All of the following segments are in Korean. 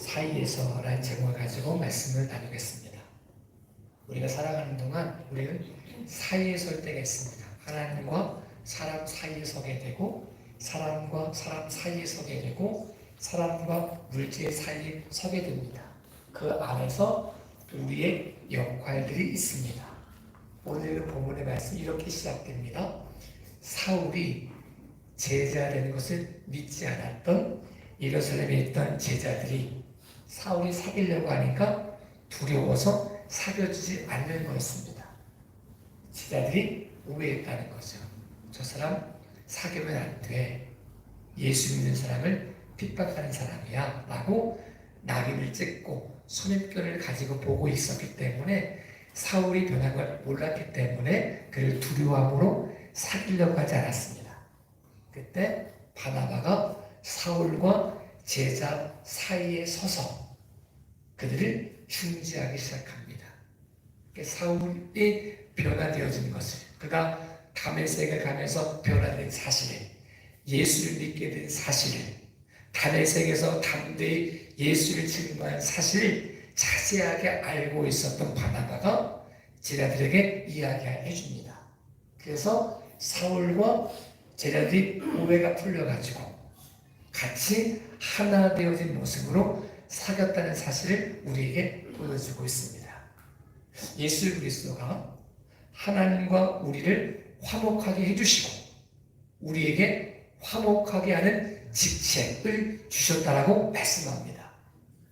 사이에서라는 제목을 가지고 말씀을 나누겠습니다. 우리가 살아가는 동안 우리는 사이에 설 때가 있습니다. 하나님과 사람 사이에 서게 되고, 사람과 사람 사이에 서게 되고, 사람과 물질 사이에 서게 됩니다. 그 안에서 우리의 역할들이 있습니다. 오늘 본문의 말씀이 이렇게 시작됩니다. 사울이 제자 되는 것을 믿지 않았던 예루살렘에 있던 제자들이 사울이 사귀려고 하니까 두려워서 사귀어주지 않는 거였습니다. 제자들이 오해했다는 거죠. 저 사람 사귀면 안 돼. 예수 믿는 사람을 핍박하는 사람이야 라고 낙인을 찍고 선입견을 가지고 보고 있었기 때문에, 사울이 변한 걸 몰랐기 때문에 그를 두려워함으로 사귀려고 하지 않았습니다. 그때 바나바가 사울과 제자 사이에 서서 그들을 중지하기 시작합니다. 사울이 변화되어진 것을, 그가 다메섹을 가면서 변화된 사실을, 예수를 믿게 된 사실을, 다메섹에서 담대히 예수를 증거한 사실을 자세하게 알고 있었던 바나바가 제자들에게 이야기해 줍니다. 그래서 사울과 제자들이 오해가 풀려가지고 같이 하나 되어진 모습으로 사귀었다는 사실을 우리에게 보여주고 있습니다. 예수 그리스도가 하나님과 우리를 화목하게 해주시고 우리에게 화목하게 하는 직책을 주셨다라고 말씀합니다.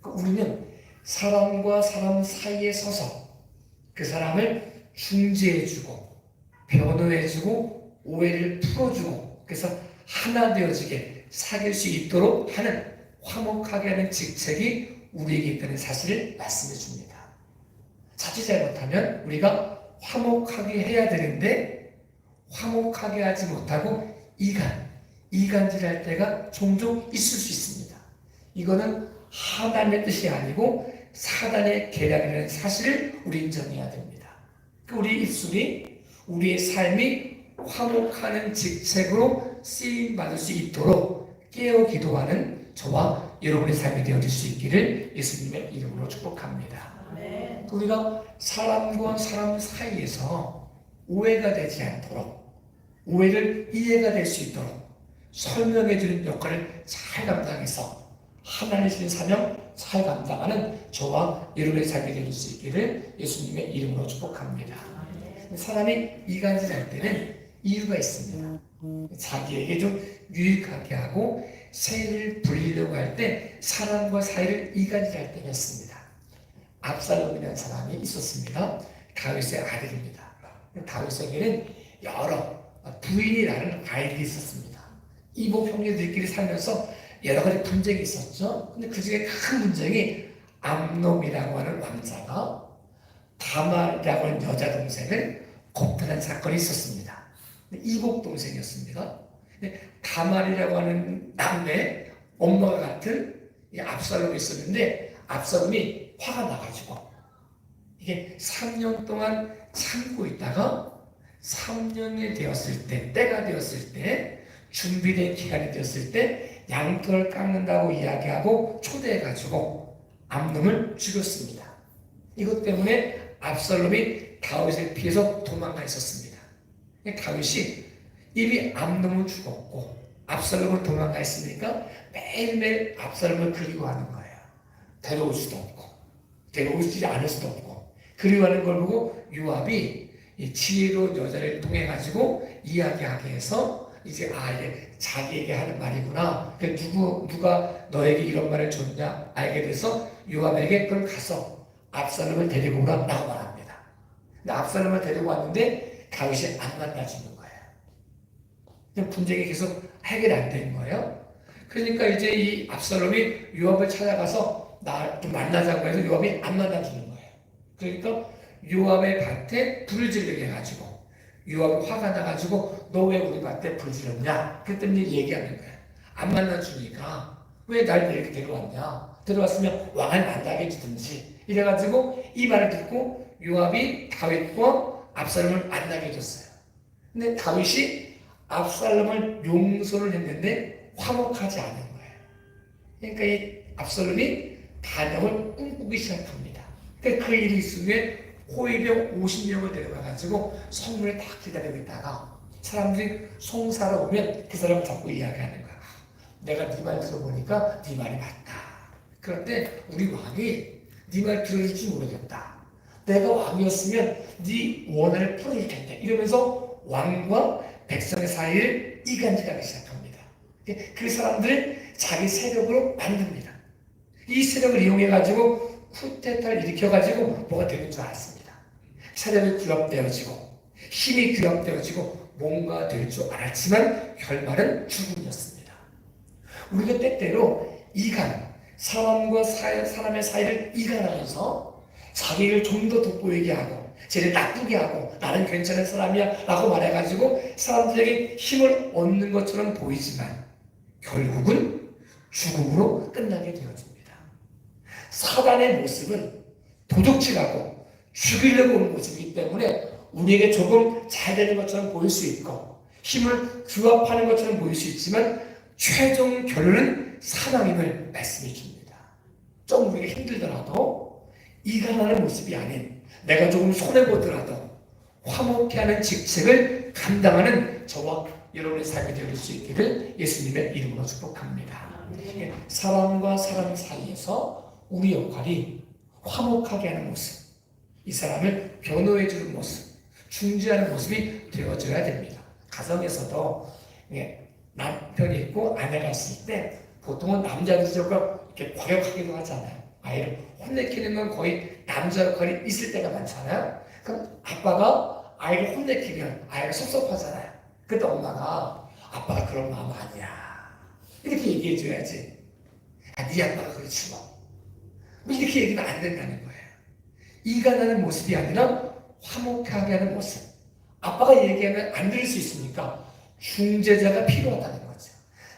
우리는 사람과 사람 사이에 서서 그 사람을 중재해주고 변호해주고 오해를 풀어주고, 그래서 하나 되어지게 사귈 수 있도록 하는, 화목하게 하는 직책이 우리에게 있다는 사실을 말씀해 줍니다. 자칫 잘못하면 우리가 화목하게 해야 되는데 화목하게 하지 못하고 이간질할 때가 종종 있을 수 있습니다. 이거는 하나님의 뜻이 아니고 사단의 계략이라는 사실을 우리 인정해야 됩니다. 우리 입술이, 우리의 삶이 화목하는 직책으로 쓰임받을 수 있도록 깨어 기도하는 저와 여러분의 삶이 되어질 수 있기를 예수님의 이름으로 축복합니다. 네. 우리가 사람과 사람 사이에서 오해가 되지 않도록, 오해를 이해가 될 수 있도록 설명해 주는 역할을 잘 감당해서 하나님의 주신 사명 잘 감당하는 저와 여러분의 삶이 되어질 수 있기를 예수님의 이름으로 축복합니다. 사람이 이간질할 때는 이유가 있습니다. 자기에게 좀 유익하게 하고 세를 불리려고 할 때 사람과 사이를 이간질할 때가 있습니다. 압살롬이라는 사람이 있었습니다. 다윗의 아들입니다. 다윗에게는 여러 부인이라는 아이들이 있었습니다. 이복 형제들끼리 살면서 여러 가지 분쟁이 있었죠. 근데 그 중에 큰 분쟁이 암놈이라고 하는 왕자가 다말이라고 하는 여자 동생을 겁탈한 사건이 있었습니다. 이복 동생이었습니다. 다말이라고 하는 남매 엄마가 같은 압살롬이 있었는데, 압살롬이 화가 나가지고 이게 3년 동안 참고 있다가 3년이 되었을 때, 때가 되었을 때, 준비된 기간이 되었을 때 양털을 깎는다고 이야기하고 초대해가지고 암놈을 죽였습니다. 이것 때문에 압살롬이 다윗을 피해서 도망가 있었습니다. 다윗이 이미 암놈을 죽었고 압살롬을 도망가 있으니까 매일매일 압살롬을 그리워하는 거예요. 데려올 수도 없고 데려오지 않을 수도 없고, 그리워하는 걸 보고 요압이 이 지혜로운 여자를 통해 가지고 이야기하게 해서 이제 이게 자기에게 하는 말이구나. 누가 너에게 이런 말을 줬냐 알게 돼서 요압에게 그럼 가서 압살롬을 데리고 오라 라고 말합니다. 근데 압살롬을 데리고 왔는데 다윗이 안 만나주는 거예요. 분쟁이 계속 해결이 안 된 거예요. 그러니까 이제 이 압살롬이 요압을 찾아가서 나 좀 만나자고 해서 요압이 안 만나주는 거예요. 그러니까 요압의 밭에 불을 지르게 해가지고 요압이 화가 나가지고 너 왜 우리 밭에 불 지렀냐? 그랬더니 얘기하는 거야. 안 만나주니까 왜 날 이렇게 데려왔냐? 데려왔으면 왕을 만나게 해주든지. 이래가지고 이 말을 듣고 요압이 다윗과 압살롬을 만나게 해줬어요. 근데 다윗이 압살롬을 용서를 했는데 화목하지 않은 거예요. 그러니까 이 압살롬이 단역을 꿈꾸기 시작합니다. 그 일이 있은 후에 호위병 50명을 데려가가지고 성문에 딱 기다리고 있다가 사람들이 송사로 오면 그 사람을 잡고 이야기하는 거야. 내가 네 말 들어보니까 네 말이 맞다. 그런데 우리 왕이 네 말 들어줄지 모르겠다. 내가 왕이었으면 네 원한을 풀어줄 텐데 이러면서 왕과 백성의 사이를 이간질하기 시작합니다. 그 사람들을 자기 세력으로 만듭니다. 이 세력을 이용해가지고 쿠데타를 일으켜가지고 뭐가 되는 줄 알았습니다. 세력이 규합되어지고 힘이 규합되어지고 뭔가 될 줄 알았지만 결말은 죽음이었습니다. 우리가 때때로 이간, 사람과 사람의 사이를 이간하면서 자기를 좀 더 돋보이게 하고 쟤를 나쁘게 하고 나는 괜찮은 사람이야 라고 말해가지고 사람들에게 힘을 얻는 것처럼 보이지만 결국은 죽음으로 끝나게 되어집니다. 사단의 모습은 도둑질하고 죽이려고 오는 모습이기 때문에 우리에게 조금 잘 되는 것처럼 보일 수 있고 힘을 규합하는 것처럼 보일 수 있지만 최종 결론은 사망임을 말씀해 줍니다. 좀 우리가 힘들더라도 이간하는 모습이 아닌 내가 조금 손해보더라도 화목해 하는 직책을 감당하는 저와 여러분의 삶이 되어질 수 있기를 예수님의 이름으로 축복합니다. 사람과 사람 사이에서 우리 역할이 화목하게 하는 모습, 이 사람을 변호해주는 모습, 중재하는 모습이 되어져야 됩니다. 가정에서도 남편이 있고 아내가 있을 때 보통은 남자들이 이렇게 과격하기도 하잖아요. 아이를 혼내키는 건 거의 남자 역할이 있을 때가 많잖아요. 그럼 아빠가 아이를 혼내키면 아이가 섭섭하잖아요. 그때 엄마가 아빠가 그런 마음 아니야 이렇게 얘기해줘야지. 네 아빠가 그렇지 뭐. 이렇게 얘기는 안 된다는 거예요. 이간하는 모습이 아니라 화목하게 하는 모습. 아빠가 얘기하면 안 들을 수 있으니까 중재자가 필요하다는 거죠.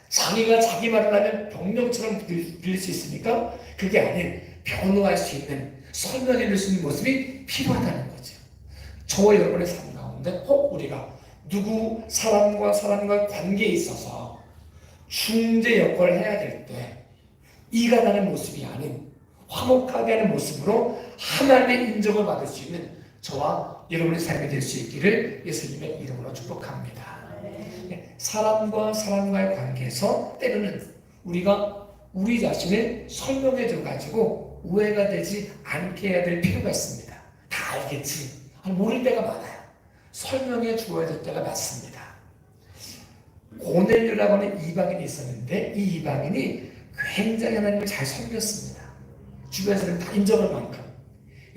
자기가 자기 말을 하면 병명처럼 들릴 수 있으니까 그게 아닌 변호할 수 있는, 설명해 줄 수 있는 모습이 필요하다는 거죠. 저와 여러분의 삶 가운데 혹 우리가 누구 사람과 사람과 관계에 있어서 중재 역할을 해야 될 때 이간하는 모습이 아닌 화목하게 하는 모습으로 하나님의 인정을 받을 수 있는 저와 여러분의 삶이 될 수 있기를 예수님의 이름으로 축복합니다. 사람과 사람과의 관계에서 때로는 우리가 우리 자신을 설명해줘 가지고 오해가 되지 않게 해야 될 필요가 있습니다. 다 알겠지. 모를 때가 많아요. 설명해 주어야 될 때가 많습니다. 고넬료라고 하는 이방인이 있었는데 이 이방인이 굉장히 하나님을 잘 섬겼습니다. 주변 사람이 다 인정할 만큼.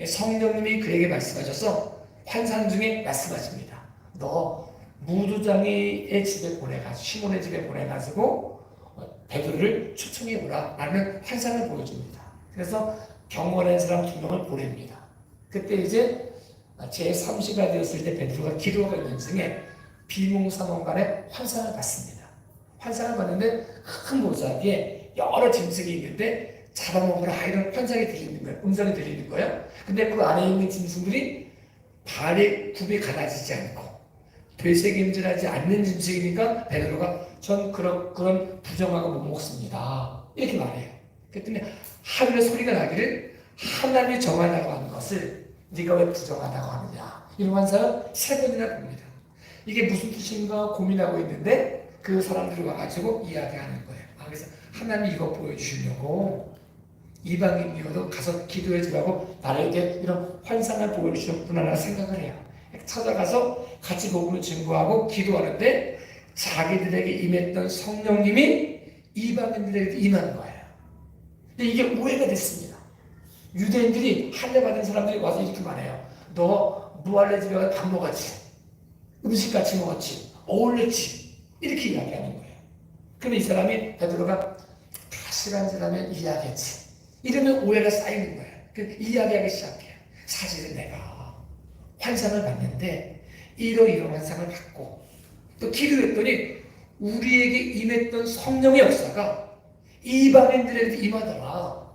성령님이 그에게 말씀하셔서 환상 중에 말씀하십니다. 너 무두장이의 집에 보내가지고 시몬의 집에 보내가지고 베드로를 초청해보라 라는 환상을 보여줍니다. 그래서 경건한 사람 2명을 보냅니다. 그때 이제 제3시가 되었을 때 베드로가 기도하고 있는 중에 비몽사몽간에 환상을 봤습니다. 환상을 봤는데 큰 보자기에 여러 짐승이 있는데 잡아먹으라 이런 환상이 들리는 거예요. 음성이 들리는 거예요. 근데 그 안에 있는 짐승들이 발에 굽이 갈라지지 않고 되새김질하지 않는 짐승이니까 베드로가 전 그런 부정하고 못 먹습니다. 이렇게 말해요. 그랬더니 하늘의 소리가 나기를 하나님이 정하다고 하는 것을 네가 왜 부정하다고 하느냐. 이런 환상을 3번이나 봅니다. 이게 무슨 뜻인가 고민하고 있는데 그 사람들이 와가지고 이야기하는 거예요. 그래서 하나님이 이거 보여주시려고 이방인이어도 가서 기도해 주라고 나에게 이런 환상을 보여주셨구나 생각을 해요. 찾아가서 같이 복음을 증거하고 기도하는데 자기들에게 임했던 성령님이 이방인들에게 임한 거예요. 근데 이게 오해가 됐습니다. 유대인들이 할례 받은 사람들이 와서 이렇게 말해요. 너 무할례 집에 가서 밥 먹었지? 음식 같이 먹었지? 어울렸지? 이렇게 이야기하는 거예요. 그러면 이 사람이 베드로가 시간 지나면 이야기했지. 이러면 오해가 쌓이는 거예요. 이야기하기 시작해요. 사실은 내가 환상을 봤는데 이런 환상을 받고 또 기도했더니 우리에게 임했던 성령의 역사가 이방인들에게 임하더라.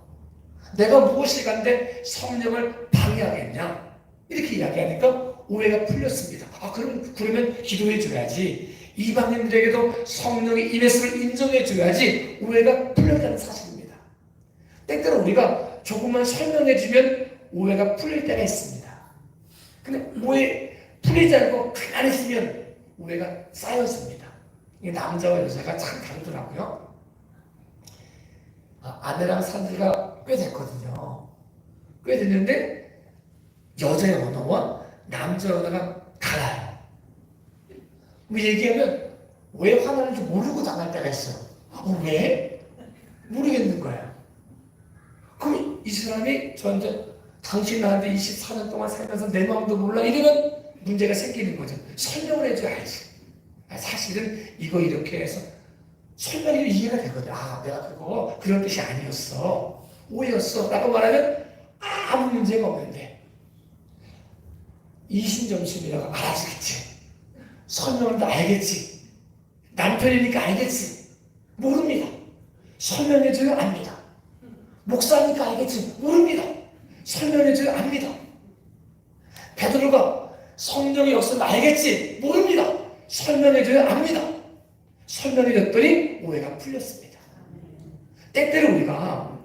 내가 무엇이 간데 성령을 방해하겠냐? 이렇게 이야기하니까 오해가 풀렸습니다. 그러면 기도해 줘야지. 이방인들에게도 성령의 임했음을 인정해 줘야지 오해가 풀렸다는 사실입니다. 때때로 우리가 조금만 설명해주면 오해가 풀릴 때가 있습니다. 근데 오해 풀리지 않고 가만히 있으면 오해가 쌓였습니다. 이 남자와 여자가 참 다르더라고요. 아내랑 산 지가 꽤 됐거든요. 꽤 됐는데 여자의 언어와 남자의 언어가 달라요. 뭐 얘기하면 왜 화나는지 모르고 당할 때가 있어요. 왜? 모르겠는 거예요. 그럼 이 사람이 저한테 당신 나한테 24년 동안 살면서 내 마음도 몰라 이러면 문제가 생기는 거죠. 설명을 해줘야지. 사실은 이거 이렇게 해서 설명이 이해가 되거든. 내가 그거 그런 뜻이 아니었어. 오해였어. 라고 말하면 아무 문제가 없는데 이신점심이라고 알아주겠지. 설명을 다 알겠지. 남편이니까 알겠지. 모릅니다. 설명해줘야 압니다. 목사니까 알겠지. 모릅니다. 설명해줘야 압니다. 베드로가 성령이 없으면 알겠지. 모릅니다. 설명해줘야 압니다. 설명해줬더니 오해가 풀렸습니다. 때때로 우리가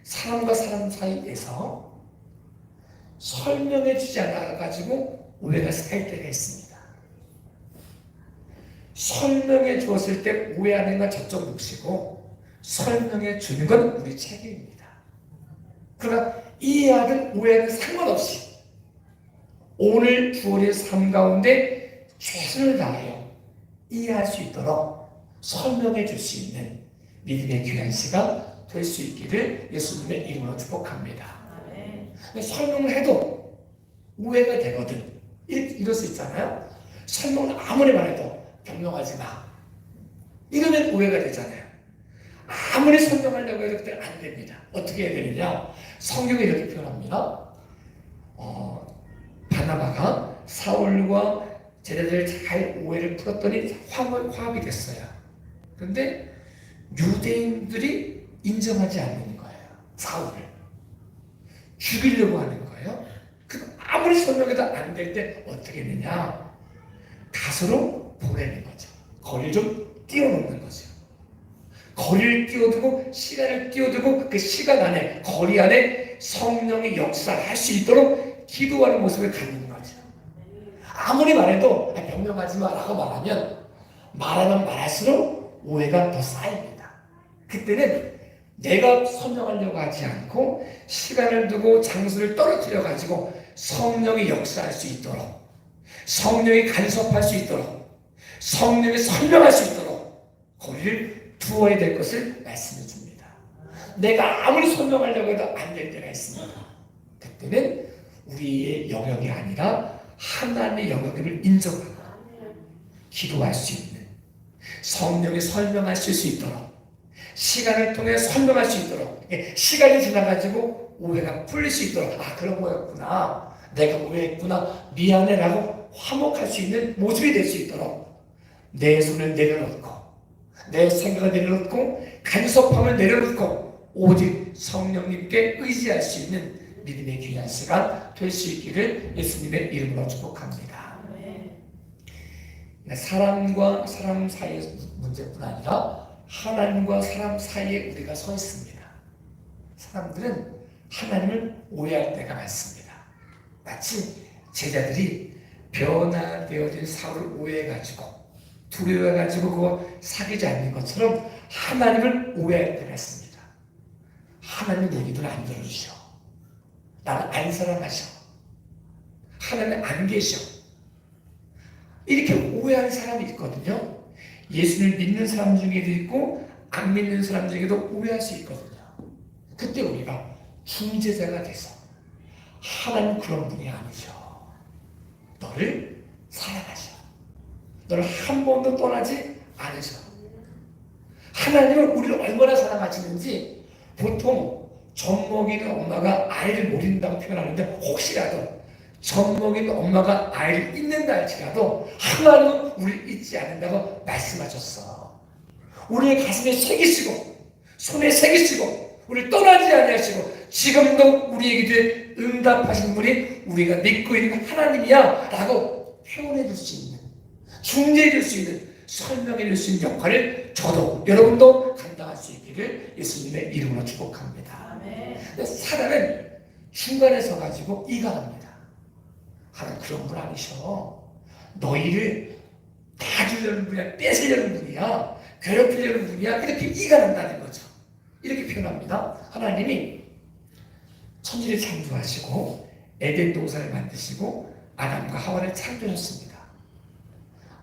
사람과 사람 사이에서 설명해주지 않아가지고 오해가 쌓일 때가 있습니다. 설명해 주었을 때 오해하는 건 저쪽 몫이고 설명해 주는 건 우리 책임입니다. 그러나 이해하든 오해하든 상관없이 오늘 주어진 삶 가운데 최선을 다하여 이해할 수 있도록 설명해 줄 수 있는 믿음의 귀한 시간 될 수 있기를 예수님의 이름으로 축복합니다. 설명을 해도 오해가 되거든. 이럴 수 있잖아요. 설명을 아무리 말해도 변명하지 마. 이러면 오해가 되잖아요. 아무리 설명하려고 해도 그때 안 됩니다. 어떻게 해야 되느냐? 성경이 이렇게 표현합니다. 바나바가 사울과 제자들 잘 오해를 풀었더니 화합이 됐어요. 그런데 유대인들이 인정하지 않는 거예요. 사울을 죽이려고 하는 거예요. 아무리 설명해도 안 될 때 어떻게 했느냐? 다소로 보내는 거죠. 거리를 좀 띄워놓는 거죠. 거리를 띄워두고 시간을 띄워두고 그 시간 안에 거리 안에 성령의 역사할 수 있도록 기도하는 모습을 갖는 거죠. 아무리 말해도 변명하지 마라고 말하면 말하면 말할수록 오해가 더 쌓입니다. 그때는 내가 설명하려고 하지 않고 시간을 두고 장소를 떨어뜨려 가지고 성령이 역사할 수 있도록 성령이 간섭할 수 있도록 성령이 설명할 수 있도록 거리를 두어야 될 것을 말씀해 줍니다. 내가 아무리 설명하려고 해도 안 될 때가 있습니다. 그때는 우리의 영역이 아니라 하나님의 영역임을 인정하고 기도할 수 있는 성령이 설명하실 수 있도록 시간을 통해 설명할 수 있도록 시간이 지나가지고 오해가 풀릴 수 있도록 그런 거였구나 내가 오해했구나 미안해 라고 화목할 수 있는 모습이 될 수 있도록 내 손을 내려놓고 내 생각을 내려놓고 간섭함을 내려놓고 오직 성령님께 의지할 수 있는 믿음의 귀한 시간 될 수 있기를 예수님의 이름으로 축복합니다. 사람과 사람 사이의 문제뿐 아니라 하나님과 사람 사이에 우리가 서 있습니다. 사람들은 하나님을 오해할 때가 많습니다. 마치 제자들이 변화되어진 사울을 오해해가지고 두려워해가지고 그거 사귀지 않는 것처럼 하나님을 오해할 때가 있습니다. 하나님은 내 기도를 안 들어주셔. 나를 안 사랑하셔. 하나님 안 계셔. 이렇게 오해하는 사람이 있거든요. 예수를 믿는 사람 중에도 있고 안 믿는 사람 중에도 오해할 수 있거든요. 그때 우리가 중재자가 돼서 하나님 그런 분이 아니죠. 너를 사랑하셔. 너를 한 번도 떠나지 않으셔. 하나님은 우리를 얼마나 사랑하시는지 보통 젖 먹이는 엄마가 아이를 모른다고 표현하는데 혹시라도 젖 먹이는 엄마가 아이를 잊는다 할지라도 하나님은 우리를 잊지 않는다고 말씀하셨어. 우리의 가슴에 새기시고 손에 새기시고 우리를 떠나지 아니하시고 지금도 우리의 기도에 응답하신 분이 우리가 믿고 있는 하나님이야 라고 표현해 줄 수 있는 중재해 줄 수 있는 설명해 줄 수 있는 역할을 저도 여러분도 감당할 수 있기를 예수님의 이름으로 축복합니다. 근데 사단은 중간에 서가지고 이간합니다. 하나님 그런 분 아니셔. 너희를 다 주려는 분이야, 뺏으려는 분이야, 괴롭히려는 분이야, 이렇게 이간한다는 거죠. 이렇게 표현합니다. 하나님이 천지를 창조하시고 에덴 동산을 만드시고 아담과 하와를 창조하셨습니다.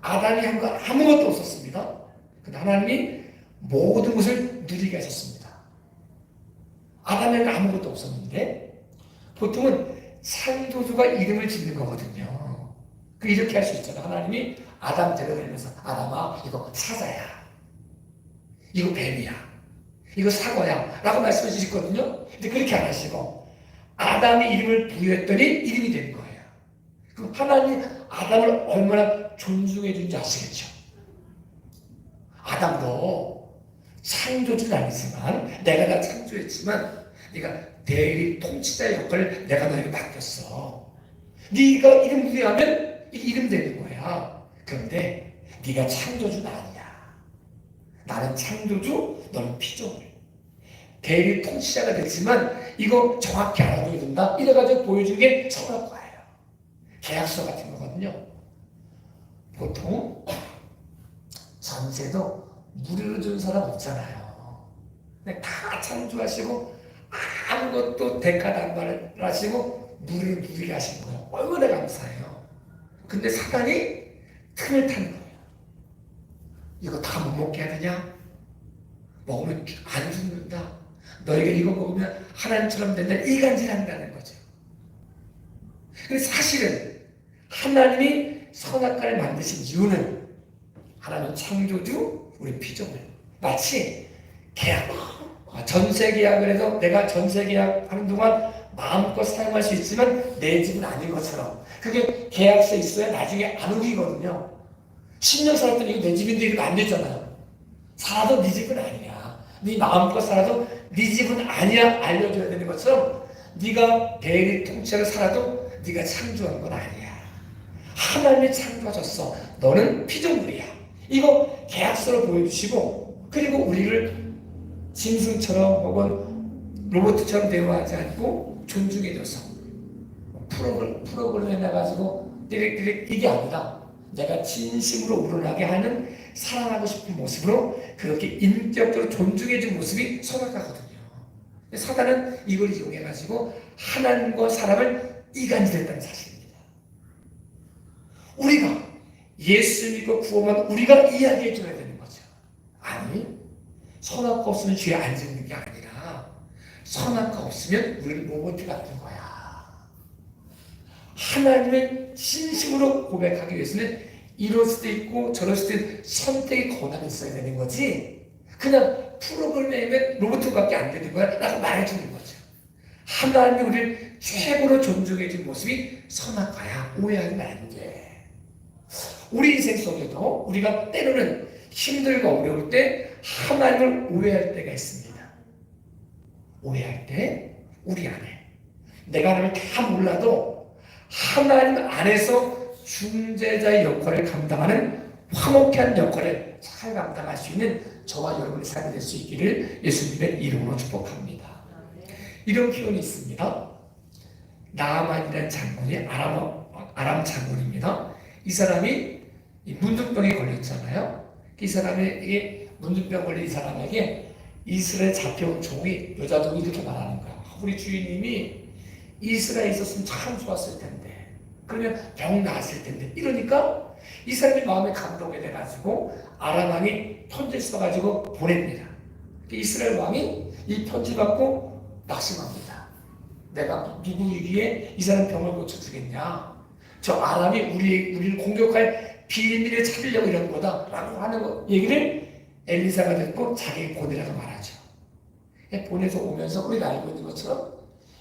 아담이 한 거 아무것도 없었습니다. 근데 하나님이 모든 것을 누리게 하셨습니다. 아담에는 아무것도 없었는데 보통은 창조주가 이름을 짓는 거거든요. 이렇게 할 수 있잖아요. 하나님이 아담 데려다니면서 아담아 이거 사자야, 이거 뱀이야, 이거 사과야 라고 말씀해 주셨거든요. 근데 그렇게 안 하시고 아담이 이름을 부여했더니 이름이 된 거예요. 그럼 하나님 아담을 얼마나 존중해 준지 아시겠죠? 아담도 창조주는 아니지만 내가 다 창조했지만 네가 대리 통치자의 역할을 내가 너에게 맡겼어. 네가 이름 부여하면 이게 이름 되는 거야. 그런데 네가 창조주는 아니야. 나는 창조주, 너는 피조물. 대리 통치자가 됐지만 이거 정확히 알아둬야 된다. 이래가지고 보여준 게 선악과예요. 계약서 같은 거거든요. 보통 전세도 무료로 준 사람 없잖아요. 근데 다 창조하시고 아무것도 대가도 안 하시고 무료로 누리게 하신 거예요. 얼마나 감사해요. 근데 사단이 틈을 타는 거예요. 이거 다 못 먹게 하느냐? 먹으면 안 죽는다. 너희가 이거 먹으면 하나님처럼 된다. 이간질 한다는 거죠. 근데 사실은 하나님이 선악과를 만드신 이유는 하나님 창조주, 우리 피조물. 마치 계약, 전세 계약을 해서 내가 전세 계약하는 동안 마음껏 사용할 수 있지만 내 집은 아닌 것처럼 그게 계약서에 있어야 나중에 안 우기거든요. 10년 살았더니 이거 내 집인데 이거 안 되잖아요. 살아도 네 집은 아니야. 네 마음껏 살아도 네 집은 아니야 알려줘야 되는 것처럼 네가 대리 통째로 살아도 네가 창조한 건 아니야. 하나님이 창조하셨어. 너는 피조물이야. 이거 계약서로 보여주시고 그리고 우리를 짐승처럼 혹은 로봇처럼 대우하지 않고 존중해줘서 프로그램 해가지고 이게 아니라 내가 진심으로 우러나게 하는 사랑하고 싶은 모습으로 그렇게 인격적으로 존중해준 모습이 선악과거든요. 사단은 이걸 이용해가지고 하나님과 사람을 이간질했다는 사실입니다. 우리가 예수 믿고 구원한 우리가 이야기해줘야 되는 거죠. 아니 선악과 없으면 죄 안 짓는 게 아니라 선악과 없으면 우리는 로봇 같은 거야. 하나님을 진심으로 고백하기 위해서는 이럴 수도 있고 저럴 수도 있고 선택의 권한이 있어야 되는 거지 그냥 프로그램에 로봇밖에 안 되는 거야 라고 말해주는 거죠. 하나님이 우리를 최고로 존중해준 모습이 선악과야. 오해하면 안 돼. 우리 인생 속에도 우리가 때로는 힘들고 어려울 때 하나님을 오해할 때가 있습니다. 오해할 때 우리 안에 내가 하나님을 다 몰라도 하나님 안에서 중재자의 역할을 감당하는 화목한 역할을 잘 감당할 수 있는 저와 여러분의 삶이 될 수 있기를 예수님의 이름으로 축복합니다. 이런 표현이 있습니다. 나아만이라는 장군이 아람 장군입니다. 이 사람이 문둥병에 걸렸잖아요. 이 사람에게 문둥병 걸린 이 사람에게 이스라엘 잡혀온 종이 여자종이 이렇게 말하는 거야. 우리 주인님이 이스라엘에 있었으면 참 좋았을 텐데 그러면 병 나았을 텐데 이러니까 이 사람이 마음에 감동이 돼가지고 아람 왕이 편지를 써가지고 보냅니다. 이스라엘 왕이 이 편지 받고 낙심합니다. 내가 누구 위기에 이 사람 병을 고쳐주겠냐. 저 아람이 우리를 공격할 비밀을 찾으려고 이런 거다 라고 하는 얘기를 엘리사가 듣고 자기 보내라고 말하죠. 보내서 오면서 우리가 알고 있는 것처럼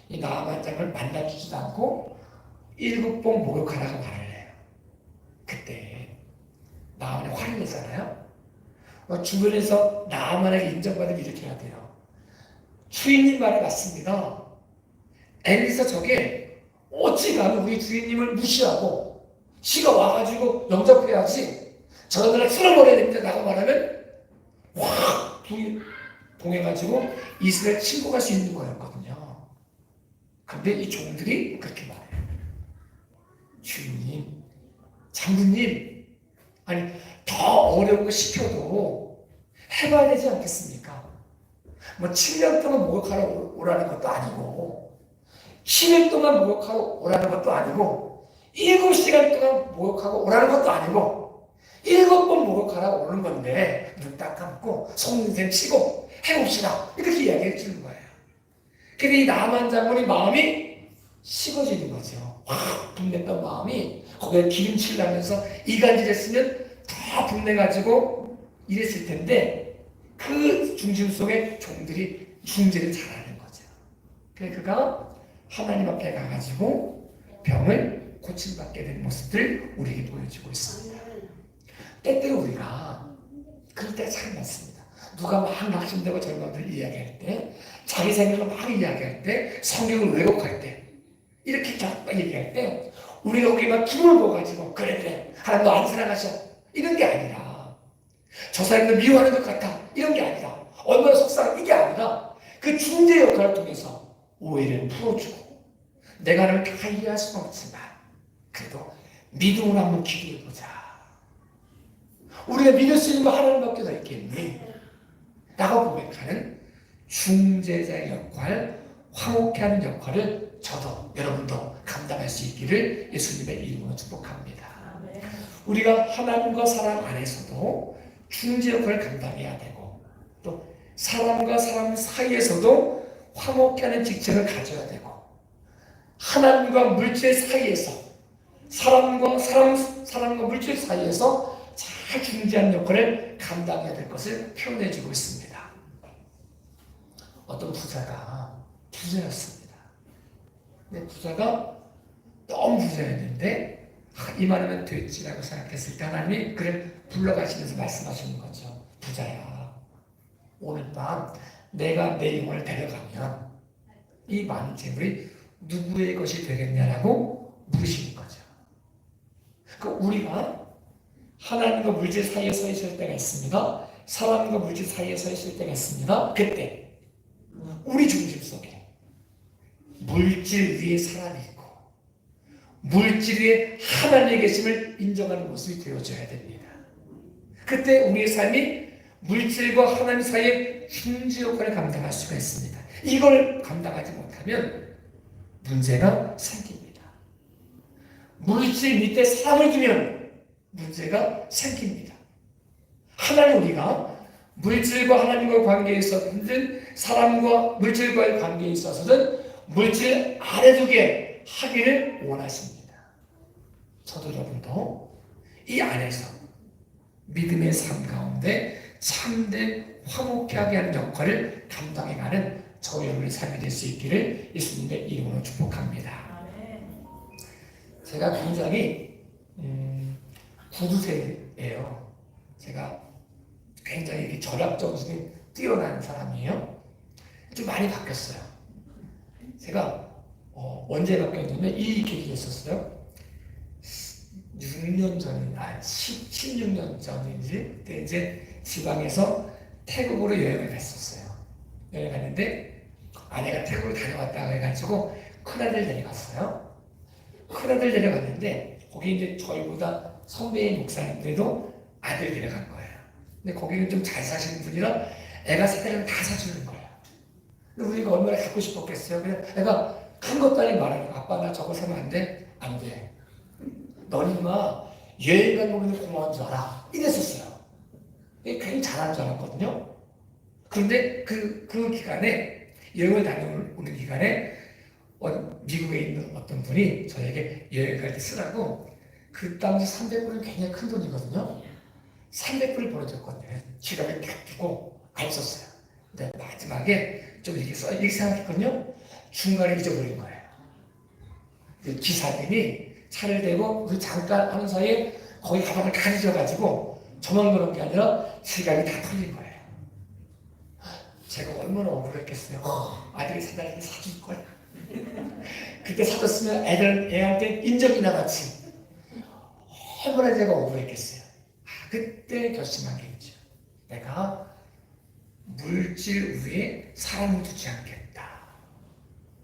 이 나아만 장을 만나주지도 않고 7번 목욕하라고 말을 해요. 그때 나아만이 화를 내잖아요. 주변에서 나아만에게 인정받으면 이렇게 해야 돼요. 주인님 말이 맞습니다. 엘리사 저게 어찌 가면 우리 주인님을 무시하고 지가 와가지고 영접해야지 저들을 쓸어버려야 됩니다. 라고 말하면 확 동해가지고 이스라엘 침공할 수 있는 거였거든요. 그런데 이 종들이 그렇게 말해요. 주인님, 장군님, 아니 더 어려운 거 시켜도 해봐야 되지 않겠습니까? 뭐 7년 동안 목욕하러 오라는 것도 아니고 10년 동안 목욕하러 오라는 것도 아니고 7시간 동안 목욕하고 오라는 것도 아니고 7번 목욕하러 오는 건데 눈 딱 감고 속눈썹 치고 해봅시다. 이렇게 이야기해 주는 거예요. 근데 이 나만 장군이 마음이 식어지는 거죠. 확 분냈던 마음이 거기에 기름칠 나면서 이간질했으면 다 분내가지고 이랬을 텐데 그 중심 속에 종들이 중재를 잘하는 거죠. 그래서 그가 하나님 앞에 가가지고 병을 고침받게 된 모습들 우리에게 보여주고 있습니다. 때때로 우리가 그럴 때가 참 많습니다. 누가 막 낙심되고 절망들 이야기할 때, 자기 생각을 막 이야기할 때, 성경을 왜곡할 때, 이렇게 얘기할 때 우리가 우리가 기분을 보가지고 그래 하나님 너 안 사랑하셔 이런 게 아니라 저 사람들 미워하는 것 같아 이런 게 아니라 얼마나 속상해 이게 아니라 그 중재 역할을 통해서 오해를 풀어주고 내가 하나님을 다 이해할 수는 없지만 그래도 믿음으로 한번 기도해보자. 우리가 믿을 수 있는 거 하나님밖에 더 있겠니? 라고 고백하는 중재자의 역할, 화목케 하는 역할을 저도 여러분도 감당할 수 있기를 예수님의 이름으로 축복합니다. 우리가 하나님과 사람 안에서도 중재 역할을 감당해야 되고 또 사람과 사람 사이에서도 화목케 하는 직책을 가져야 되고 하나님과 물질 사이에서 사람과 물질 사이에서 잘 중재하는 역할을 감당해야 될 것을 표현해주고 있습니다. 어떤 부자였습니다. 근데 부자가 너무 부자였는데 이만하면 됐지라고 생각했을 때 하나님이 그를 불러가시면서 말씀하시는 거죠. 부자야, 오늘 밤 내가 내 영혼을 데려가면 이 많은 재물이 누구의 것이 되겠냐라고 물으시는 거죠. 우리가 하나님과 물질 사이에 서 있을 때가 있습니다. 사람과 물질 사이에 서 있을 때가 있습니다. 그때 우리 중심 속에 물질 위에 사람이 있고 물질 위에 하나님의 계심을 인정하는 모습이 되어줘야 됩니다. 그때 우리의 삶이 물질과 하나님 사이의 중재 역할을 감당할 수가 있습니다. 이걸 감당하지 못하면 문제가 생깁니다. 물질 밑에 사람을 두면 문제가 생깁니다. 하나님 우리가 물질과 하나님과 관계에 있어서든 사람과 물질과의 관계에 있어서든 물질 아래 두게 하기를 원하십니다. 저도 여러분도 이 안에서 믿음의 삶 가운데 참된 화목케 하게 하는 역할을 감당해가는 저 여러분의 삶이 될 수 있기를 예수님의 이름으로 축복합니다. 제가 굉장히 구두쇠예요. 제가 굉장히 절약 정신이 뛰어난 사람이에요. 좀 많이 바뀌었어요. 제가 언제 바뀌었냐면 이 계기가 있었어요. 16년 전인지 그때 이제 지방에서 태국으로 여행을 갔었어요. 여행 갔는데 아내가 태국을 다녀왔다고 해가지고 큰아들 데려갔어요. 큰아들 데려갔는데 거기 이제 저희보다 선배인 목사님들도 아들 데려간 거예요. 근데 거기는 좀 잘 사시는 분이라 애가 사달라면 다 사주는 거예요. 근데 우리가 얼마나 갖고 싶었겠어요. 그냥 애가 큰 것도 아니고 말하는 거. 아빠 나 저거 사면 안 돼? 안 돼. 너는 마 여행 간 놈이 고마운 줄 알아. 이랬었어요. 괜히 잘하는 줄 알았거든요. 그런데 그 기간에 여행을 다녀오는 기간에 미국에 있는 어떤 분이 저에게 여행 갈 때 쓰라고 그 당시 300불은 굉장히 큰 돈이거든요. 300불을 보내줬거든요. 지갑에 딱 두고 안 썼어요. 근데 마지막에 좀 이렇게 생각했거든요. 중간에 잊어버린 거예요. 기사님이 차를 대고 우리 잠깐 하는 사이에 거기 가방을 다 잊어가지고 저만 그런 게 아니라 지갑이 다 털린 거예요. 제가 얼마나 억울했겠어요. 아들이 사달라고 사줄 거야. 그때 사줬으면 애한테 인정이나 같이 얼마나 제가 억울했겠어요. 그때 결심하겠죠. 내가 물질 위에 사람을 두지 않겠다.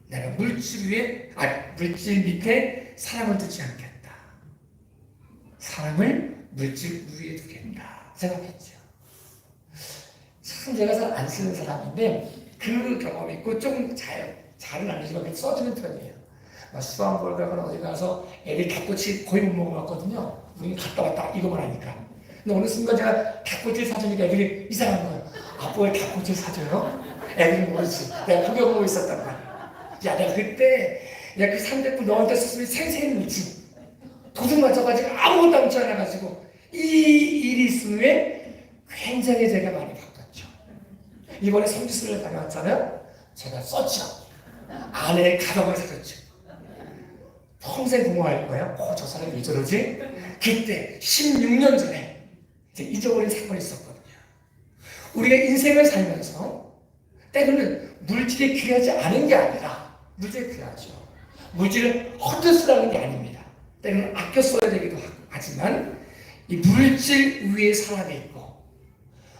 내가 물질 밑에 사람을 두지 않겠다. 사람을 물질 위에 두겠다 생각했죠. 참 제가 잘 안 쓰는 사람인데 그 경험이 있고 조금 잘은 아니지만 써주는 편이에요. 수학을 가거나 어디 가서 애들 닭꼬치 거의 못 먹어봤거든요. 우리는 갔다 왔다 이거만 하니까. 근데 어느 순간 제가 닭꼬치 사주니까 애들이 이상한 거예요. 아빠 왜 닭꼬치 사줘요? 애들이 모르지. 내가 그거 보고 있었단 말이야. 야, 내가 그때 그 300불 너한테 썼으면 생생히 묻지. 도둑 맞아가지고 아무것도 안 묻혀놔가지고 이 일이 있은 후에 굉장히 제가 많이 바꿨죠. 이번에 성지순례 다녀왔잖아요. 제가 썼죠. 아내의 가방을 사줬죠. 평생 공부할 거예요. 저 사람이 왜 저러지? 그때 16년 전에 이제 잊어버린 사건이 있었거든요. 우리가 인생을 살면서 때로는 물질이 귀하지 않은 게 아니라 물질이 귀하죠. 물질을 헛되쓰라는 게 아닙니다. 때로는 아껴 써야 되기도 하지만 이 물질 위에 사람이 있고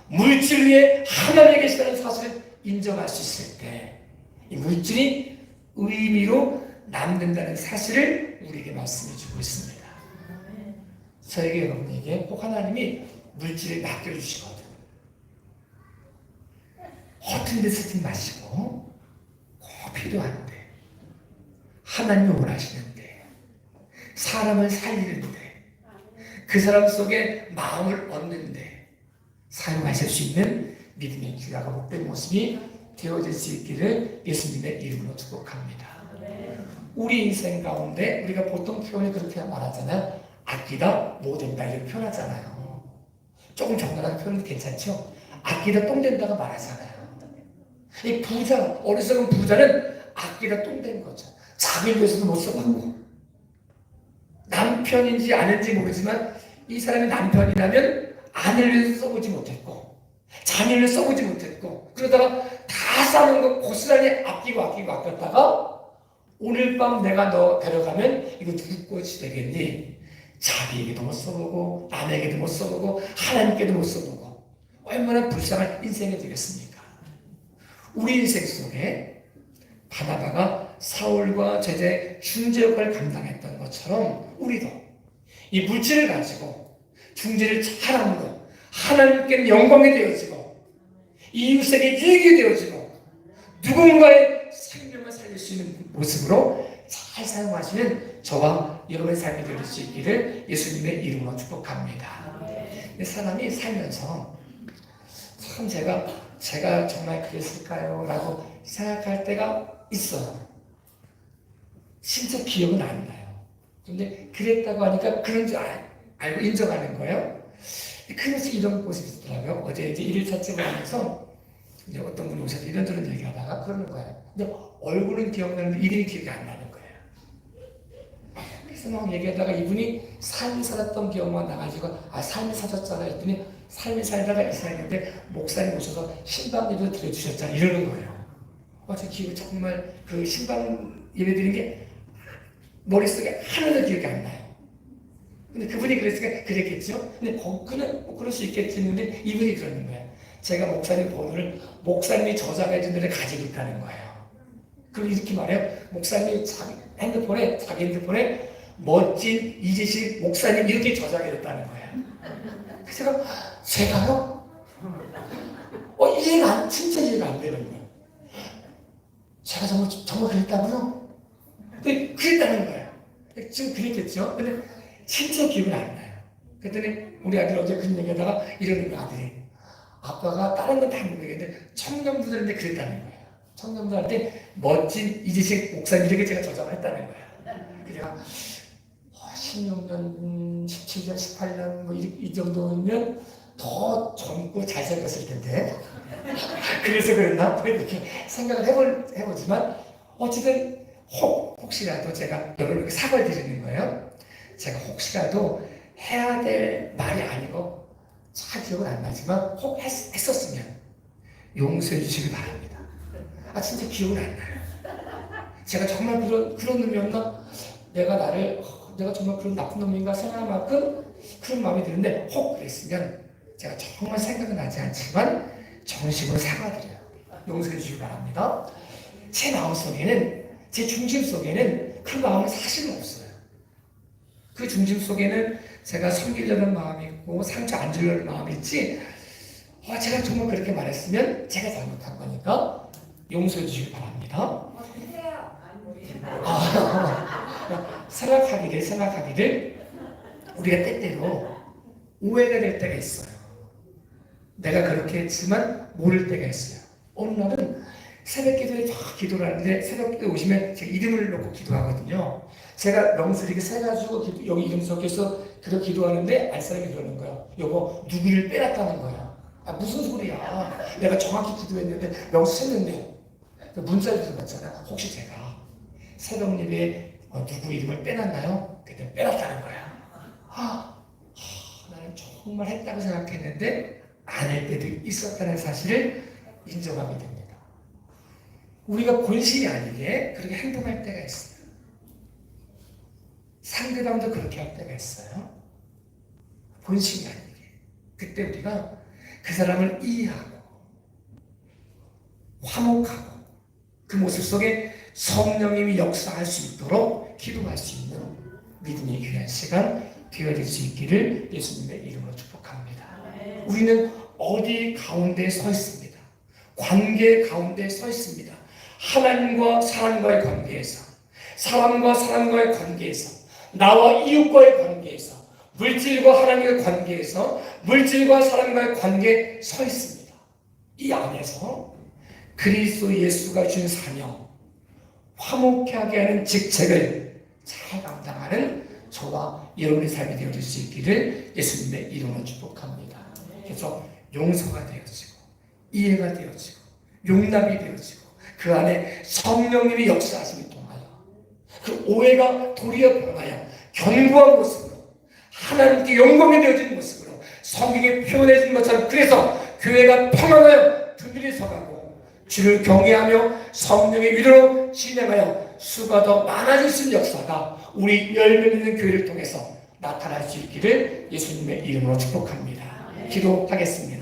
물질 위에 하나님이 계시다는 사실을 인정할 수 있을 때 이 물질이 의미로 남는다는 사실을 우리에게 말씀해 주고 있습니다. 저에게 여러분에게 꼭 하나님이 물질을 맡겨주시거든. 허튼 데 쓰지 마시고 꼭 필요한데 하나님이 원하시는데 사람을 살리는데 그 사람 속에 마음을 얻는데 사용하실 수 있는 믿음의 귀하가 복된 모습이 되어질 수 있기를 예수님의 이름으로 축복합니다. 우리 인생 가운데 우리가 보통 표현이 그렇게 말하잖아요. 아끼다 뭐 된다 이렇게 표현하잖아요. 조금 정갈한 표현도 괜찮죠? 아끼다 똥 된다고 말하잖아요. 이 부자, 어리석은 부자는 아끼다 똥 된 거죠. 자기를 위해서도 못 써봤고 남편인지 아닌지 모르지만 이 사람이 남편이라면 아내를 위해서 써보지 못했고 자녀를 써보지 못했고 그러다가 다 싸는 거 고스란히 아꼈다가 오늘 밤 내가 너 데려가면 이거 누구 꽃이 되겠니? 자기에게도 못 써보고 남에게도 못 써보고 하나님께도 못 써보고 얼마나 불쌍한 인생이 되겠습니까? 우리 인생 속에 바나바가 사울과 제자의 중재 역할을 감당했던 것처럼 우리도 이 물질을 가지고 중재를 잘함으로 하나님께는 영광이 되어지고 이웃에게 이익이 되어지고 누군가의 생명을 살릴 수 있는 모습으로 잘 사용하시는 저와 여러분의 삶이 될 수 있기를 예수님의 이름으로 축복합니다. 사람이 살면서 참 제가 정말 그랬을까요? 라고 생각할 때가 있어요. 진짜 기억은 안 나요. 근데 그랬다고 하니까 그런 줄 알고 인정하는 거예요. 그래서 이런 모습이 있더라고요. 어제 이제 1일차 찍어가면서 이제 어떤 분이 오셔서 이런저런 얘기하다가 그러는 거예요. 근데 얼굴은 기억나는데 이름이 기억이 안 나는 거예요. 그래서 막 얘기하다가 이분이 삶을 살았던 기억만 나가지고 삶을 사셨잖아 했더니 삶을 살다가 이사했는데 목사님 오셔서 신방 예배도 드려주셨잖아 이러는 거예요. 어제 기억이 정말 그 신방 예배 드린 게 머릿속에 하나도 기억이 안 나요. 근데 그분이 그랬으니까 그랬겠죠? 근데 그는 그럴 수 있겠지 했는데 이분이 그러는 거예요. 제가 목사님 번호를 목사님이 저장해준 데를 가지고 있다는 거예요. 그럼 이렇게 말해요. 목사님이 자기 핸드폰에 멋진 이재식 목사님 이렇게 저장해뒀다는 거예요. 그래서 제가요? 진짜 이해가 안 되는 거예요. 제가 정말 그랬다고요? 근데 그랬다는 거예요. 지금 그랬겠죠? 근데 진짜 기억이 안 나요. 그랬더니 우리 아들 어제 그런 얘기하다가 이러는 거예요. 아들이. 아빠가 다른 건 다 모르겠는데 청년부들한테 그랬다는 거예요. 청년부들한테 멋진 이재식 목사님 이렇게 제가 저장을 했다는 거예요. 그래서 16년, 17년, 18년 뭐 이 정도면 더 젊고 잘생겼을 텐데 그래서 그랬나? 이렇게 생각을 해보지만 어쨌든 혹시라도 제가 여러분에게 사과를 드리는 거예요. 제가 혹시라도 해야 될 말이 아니고 잘 기억은 안 나지만 혹 했었으면 용서해 주시기 바랍니다. 진짜 기억은 안 나요. 제가 정말 그런 놈이었나? 내가 정말 그런 나쁜 놈인가 생각할 만큼 그런 마음이 드는데 혹 그랬으면 제가 정말 생각은 나지 않지만 정식으로 사과드려요. 용서해 주시기 바랍니다. 제 마음속에는, 제 중심 속에는 그 마음은 사실은 없어요. 그 중심 속에는 제가 섬기려는 마음이 있고 상처 안 주려는 마음이 있지, 제가 정말 그렇게 말했으면 제가 잘못한 거니까 용서해 주시기 바랍니다. 생각하기를 우리가 때때로 오해가 될 때가 있어요. 내가 그렇게 했지만 모를 때가 있어요. 어느 날은 새벽 기도에 기도를 하는데 새벽 기도에 오시면 제가 이름을 놓고 기도하거든요. 제가 명수리게 세가지고 여기 이름 적혀서 그렇게 기도하는데 알 사람이 그러는 거예요. 여보, 누구를 빼놨다는 거야. 무슨 소리야. 내가 정확히 기도했는데 명수 셌는데 문자를 들어봤잖아. 혹시 제가 새벽 예배에 누구 이름을 빼놨나요? 그때 빼놨다는 거야. 나는 정말 했다고 생각했는데 안 할 때도 있었다는 사실을 인정하게 됩니다. 우리가 본심이 아니게 그렇게 행동할 때가 있어요. 상대방도 그렇게 할 때가 있어요. 본심이 아니게. 그때 우리가 그 사람을 이해하고 화목하고 그 모습 속에 성령님이 역사할 수 있도록 기도할 수 있는 믿음의 귀한 시간 되어질 수 있기를 예수님의 이름으로 축복합니다. 우리는 어디 가운데 서 있습니다. 관계 가운데 서 있습니다. 하나님과 사람과의 관계에서, 사람과 사람과의 관계에서, 나와 이웃과의 관계에서, 물질과 하나님의 관계에서, 물질과 사람과의 관계에 서 있습니다. 이 안에서 그리스도 예수가 준 사명, 화목케 하게 하는 직책을 잘 감당하는 저와 여러분의 삶이 되어질 수 있기를 예수님의 이름으로 축복합니다. 그래서 용서가 되어지고 이해가 되어지고 용납이 되어지고 그 안에 성령님이 역사하심을 통하여 그 오해가 도리어 변하여 견고한 모습으로 하나님께 영광이 되어지는 모습으로 성경에 표현해진 것처럼, 그래서 교회가 평안하여 든든히 서가고 주를 경외하며 성령의 위로로 진행하여 수가 더 많아질 수 있는 역사가 우리 열매 있는 교회를 통해서 나타날 수 있기를 예수님의 이름으로 축복합니다. 기도하겠습니다.